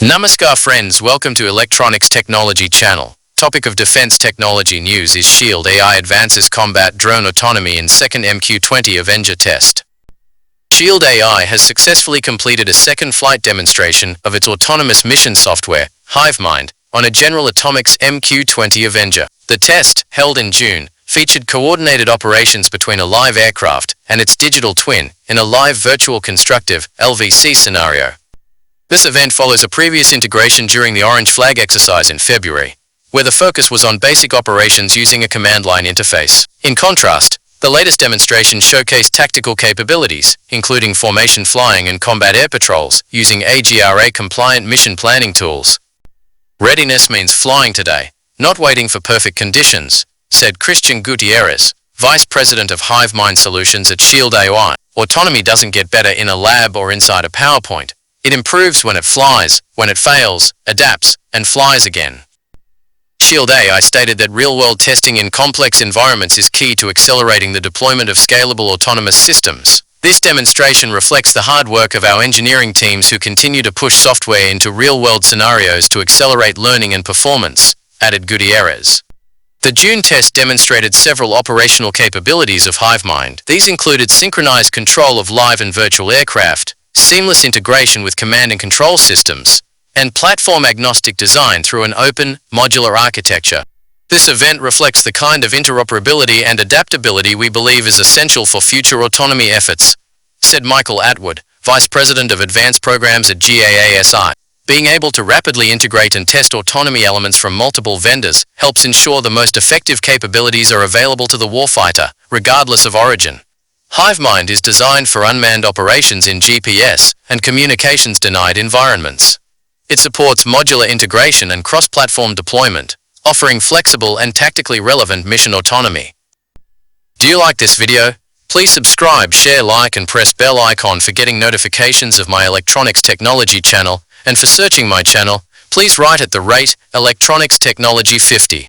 Namaskar friends, welcome to Electronics Technology channel. Topic of defense technology news is Shield AI advances combat drone autonomy in second MQ-20 Avenger test. Shield AI has successfully completed a second flight demonstration of its autonomous mission software, HiveMind, on a General Atomics MQ-20 Avenger. The test, held in June, featured coordinated operations between a live aircraft and its digital twin in a live virtual constructive (LVC) scenario. This event follows a previous integration during the Orange Flag exercise in February, where the focus was on basic operations using a command line interface. In contrast, the latest demonstration showcased tactical capabilities, including formation flying and combat air patrols, using AGRA-compliant mission planning tools. Readiness means flying today, not waiting for perfect conditions, said Christian Gutierrez, Vice President of HiveMind Solutions at Shield AI. Autonomy doesn't get better in a lab or inside a PowerPoint. It improves when it flies, when it fails, adapts, and flies again. Shield AI stated that real-world testing in complex environments is key to accelerating the deployment of scalable autonomous systems. This demonstration reflects the hard work of our engineering teams who continue to push software into real-world scenarios to accelerate learning and performance, added Gutierrez. The June test demonstrated several operational capabilities of HiveMind. These included synchronized control of live and virtual aircraft, seamless integration with command and control systems, and platform-agnostic design through an open, modular architecture. This event reflects the kind of interoperability and adaptability we believe is essential for future autonomy efforts, said Michael Atwood, Vice President of Advanced Programs at GAASI. Being able to rapidly integrate and test autonomy elements from multiple vendors helps ensure the most effective capabilities are available to the warfighter, regardless of origin. HiveMind is designed for unmanned operations in GPS and communications-denied environments. It supports modular integration and cross-platform deployment, offering flexible and tactically relevant mission autonomy. Do you like this video? Please subscribe, share, like, and press bell icon for getting notifications of my Electronics Technology channel, and for searching my channel, please write at the rate Electronics Technology 50.